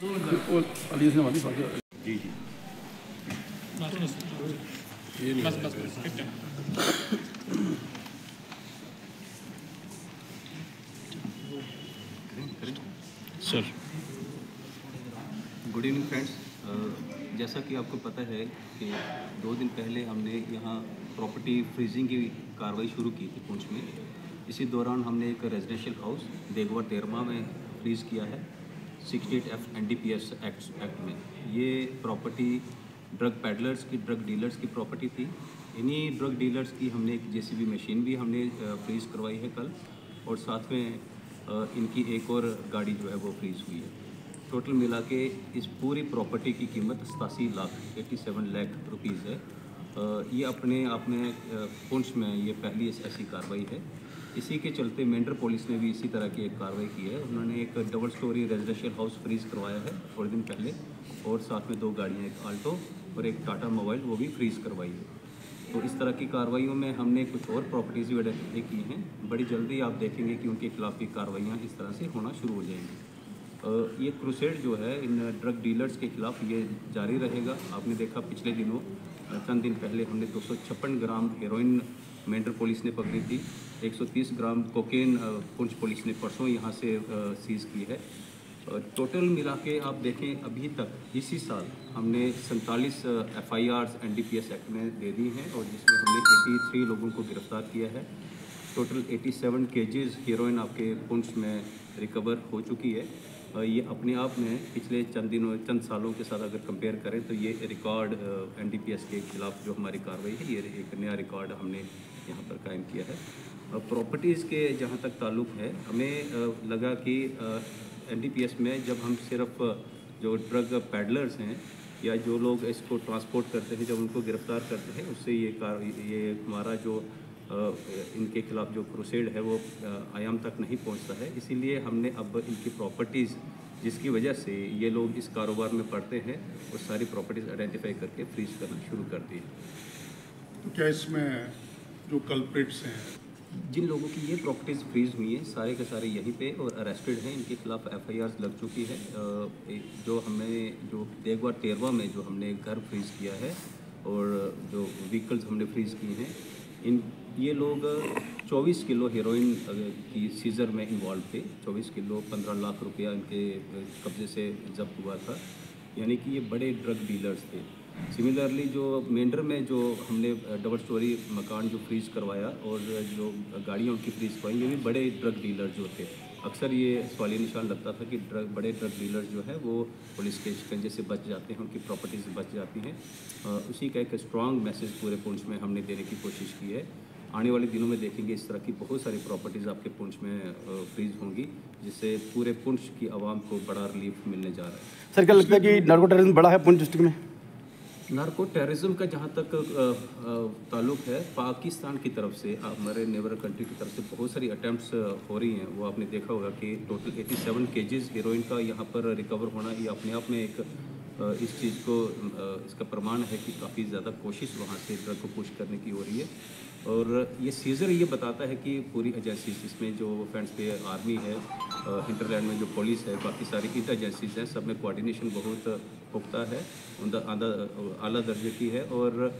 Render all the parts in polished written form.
वो अली से वाली बात जी जी ये नहीं बस बस बस ठीक है। सर। Good evening friends. जैसा कि आपको पता है कि 2 दिन पहले हमने यहाँ प्रॉपर्टी फ्रीजिंग की कार्रवाई शुरू की थी पुंछ में। इसी दौरान हमने एक रेजिडेंशियल हाउस देगवा तेरमा में फ्रीज़ किया है 68F NDPS एक्ट में। ये प्रॉपर्टी ड्रग पैडलर्स की, ड्रग डीलर्स की प्रॉपर्टी थी। इन्हीं ड्रग डीलर्स की हमने एक JCB मशीन भी हमने फ्रीज़ करवाई है कल, और साथ में इनकी एक और गाड़ी जो है वो फ्रीज़ हुई है। टोटल मिला के इस पूरी प्रॉपर्टी की कीमत 87 लाख रुपीज़ है। ये अपने आप में पुंछ में ये पहली ऐसी कार्रवाई है। इसी के चलते मेंढर पुलिस ने भी इसी तरह की एक कार्रवाई की है। उन्होंने एक double storey residential house freeze करवाया है थोड़े दिन पहले, और साथ में 2 गाड़ियाँ, एक आल्टो और एक टाटा मोबाइल, वो भी फ्रीज़ करवाई है। तो इस तरह की कार्रवाइयों में हमने कुछ और प्रॉपर्टीज़ भी आइडेंटिफाई की हैं। बड़ी जल्दी आप देखेंगे कि उनके खिलाफ भी कार्रवाइयाँ इस तरह से होना शुरू हो जाएंगी। ये क्रूसेड जो है इन ड्रग डीलर्स के खिलाफ ये जारी रहेगा। आपने देखा पिछले दिनों चंद दिन पहले हमने 256 ग्राम हेरोइन मेंढर पुलिस ने पकड़ी थी। 130 ग्राम कोकेन पुंछ पुलिस ने परसों यहाँ से सीज़ की है। टोटल मिला के आप देखें अभी तक इसी साल हमने 47 FIRs NDPS एक्ट में दे दी हैं, और जिसमें हमने 83 लोगों को गिरफ्तार किया है। टोटल 87 केजीज हीरोइन आपके पुंछ में रिकवर हो चुकी है। ये अपने आप में पिछले चंद सालों के साथ अगर कंपेयर करें तो ये रिकॉर्ड NDPS के खिलाफ जो हमारी कार्रवाई है, ये एक नया रिकॉर्ड हमने यहाँ पर कायम किया है। प्रॉपर्टीज़ के जहाँ तक ताल्लुक़ है, हमें लगा कि NDPS में जब हम सिर्फ जो ड्रग पैडलर्स हैं या जो लोग इसको ट्रांसपोर्ट करते हैं, जब उनको गिरफ्तार करते हैं, उससे ये हमारा जो इनके खिलाफ जो क्रूसेड है वो आयाम तक नहीं पहुंचता है। इसीलिए हमने अब इनकी प्रॉपर्टीज़ जिसकी वजह से ये लोग इस कारोबार में पड़ते हैं, वो सारी प्रॉपर्टीज़ आइडेंटिफाई करके फ्रीज करना शुरू कर दी। तो क्या इसमें जो कल्प्रिट्स हैं, जिन लोगों की ये प्रॉपर्टीज़ फ्रीज हुई हैं, सारे के सारे यहीं पे और अरेस्टेड हैं। इनके खिलाफ FIRs लग चुकी है। जो हमें जो देगवा तेरवा में जो हमने घर फ्रीज किया है और जो व्हीकल्स हमने फ्रीज किए हैं, ये लोग 24 किलो हेरोइन की सीज़र में इन्वॉल्व थे। 24 किलो 15 लाख रुपया इनके कब्ज़े से जब्त हुआ था, यानी कि ये बड़े ड्रग डीलर्स थे। सिमिलरली जो मेंढर में जो हमने डबल स्टोरी मकान जो फ्रीज़ करवाया और जो गाड़ियाँ उनकी फ्रीज़ करवाई, ये भी बड़े ड्रग डीलर जो थे। अक्सर ये सवालिया निशान लगता था कि बड़े ड्रग डीलर्स जो है वो पुलिस के शिकंजे से बच जाते हैं, उनकी प्रॉपर्टीज़ बच जाती हैं। उसी का एक स्ट्रॉन्ग मैसेज पूरे पुंछ में हमने देने की कोशिश की है। आने वाले दिनों में देखेंगे इस तरह की बहुत सारी प्रॉपर्टीज़ आपके पुंछ में फ्रीज होंगी, जिससे पूरे पुंछ की आवाम को बड़ा रिलीफ मिलने जा रहा है। सर, क्या लगता है कि नार्को टेररिज्म बढ़ा है पुंछ डिस्ट्रिक्ट में? नार्को टेररिज्म का जहाँ तक ताल्लुक है, पाकिस्तान की तरफ से, हमारे नेबर कंट्री की तरफ से बहुत सारी अटैम्प्ट्स हो रही हैं। वो आपने देखा होगा कि टोटल 87 केजीज हीरोइन का यहाँ पर रिकवर होना, ये अपने आप में एक इस चीज़ को इसका प्रमाण है कि काफ़ी ज़्यादा कोशिश वहाँ से ड्रग को पुश करने की हो रही है। और ये सीज़र ये बताता है कि पूरी एजेंसीज, इसमें जो फ्रेंड्स पे आर्मी है, हिंटरलैंड में जो पुलिस है, बाकी सारी इंटर एजेंसीज हैं, सब में कोऑर्डिनेशन बहुत पुख्ता है, आला दर्जे की है, और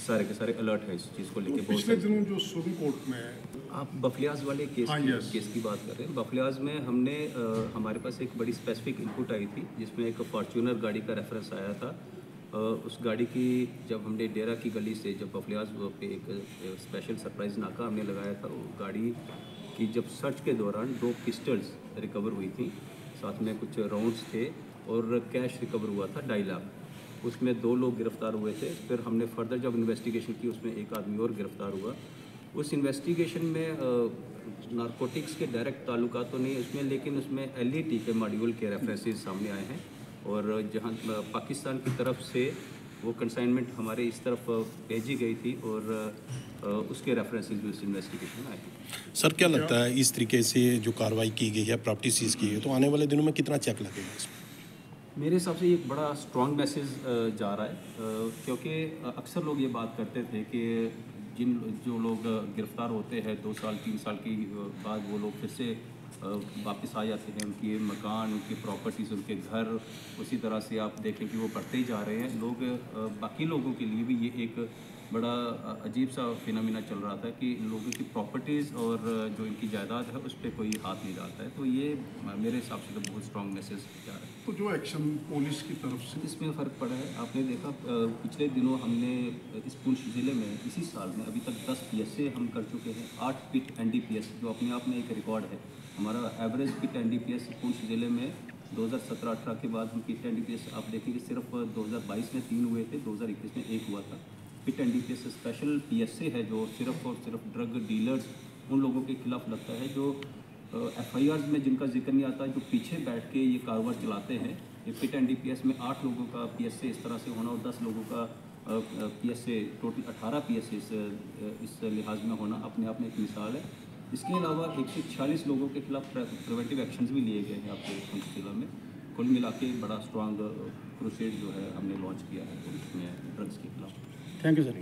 सारे के सारे अलर्ट है इस चीज़ को लेकर। पिछले दिनों जो सुप्रीम कोर्ट में आप बफलियाज वाले केस की बात कर रहे हैं। बफलियाज में हमने हमारे पास एक बड़ी स्पेसिफिक इनपुट आई थी, जिसमें एक फॉर्च्यूनर गाड़ी का रेफरेंस आया था। उस गाड़ी की जब हमने डेरा की गली से जब बफलियाज पे एक स्पेशल सरप्राइज नाका हमने लगाया था, वो गाड़ी की जब सर्च के दौरान 2 पिस्टल्स रिकवर हुई थी, साथ में कुछ राउंड्स थे, और कैश रिकवर हुआ था 2.5 लाख। उसमें 2 लोग गिरफ्तार हुए थे। फिर हमने फर्दर जब इन्वेस्टिगेशन की, उसमें एक आदमी और गिरफ्तार हुआ। उस इन्वेस्टिगेशन में नारकोटिक्स के डायरेक्ट ताल्लुकात तो नहीं उसमें, लेकिन उसमें LET के मॉड्यूल के रेफरेंसेस सामने आए हैं, और जहां पाकिस्तान की तरफ से वो कंसाइनमेंट हमारे इस तरफ भेजी गई थी, और उसके रेफरेंसेस भी उस इन्वेस्टिगेशन में आए हैं। सर, क्या लगता है इस तरीके से जो कार्रवाई की गई है, प्रॉपर्टी सीज की है, तो आने वाले दिनों में कितना चेक लगेगा इसमें? मेरे हिसाब से एक बड़ा स्ट्रॉन्ग मैसेज जा रहा है, क्योंकि अक्सर लोग ये बात करते थे कि जो लोग गिरफ्तार होते हैं 2 साल 3 साल के बाद, वो लोग फिर से वापस आ जाते हैं, उनके मकान, उनकी प्रॉपर्टीज़, उनके घर, उसी तरह से आप देखें कि वो बढ़ते ही जा रहे हैं। लोग बाकी लोगों के लिए भी ये एक बड़ा अजीब सा फिनोमिना चल रहा था कि लोगों की प्रॉपर्टीज़ और जो इनकी जायदाद है उस पर कोई हाथ नहीं डालता है। तो ये मेरे हिसाब से तो बहुत स्ट्रॉन्ग मैसेज जा रहा है। तो जो एक्शन पुलिस की तरफ से इसमें फ़र्क पड़ा है। आपने देखा पिछले दिनों हमने इस पुंछ ज़िले में इसी साल में अभी तक 10 PSA हम कर चुके हैं। 8 पिट NDPS जो अपने आप में एक रिकॉर्ड है। हमारा एवरेज पिट NDPS पुंछ ज़िले में 2017-18 के बाद हम पिट NDPS आप देखेंगे सिर्फ 2022 में 3 हुए थे, 2021 में 1 हुआ था। पिट NDPS स्पेशल PSA है जो सिर्फ और सिर्फ ड्रग डीलर्स उन लोगों के खिलाफ लगता है जो FIRs में जिनका जिक्र नहीं आता, जो पीछे बैठ के ये कारोबार चलाते हैं। ये पिट NDPS में 8 लोगों का PSA इस तरह से होना और 10 लोगों का PSA, टोटल 18 PSA इस लिहाज में होना अपने आप में एक मिसाल है। इसके अलावा 146 लोगों के खिलाफ प्रिवेंटिव एक्शंस भी लिए गए हैं आपके पुंछ जिला में। कुल मिला के बड़ा स्ट्रॉन्ग क्रूसेड जो है हमने लॉन्च किया है पुंछ में ड्रग्स के खिलाफ। Thank you sir.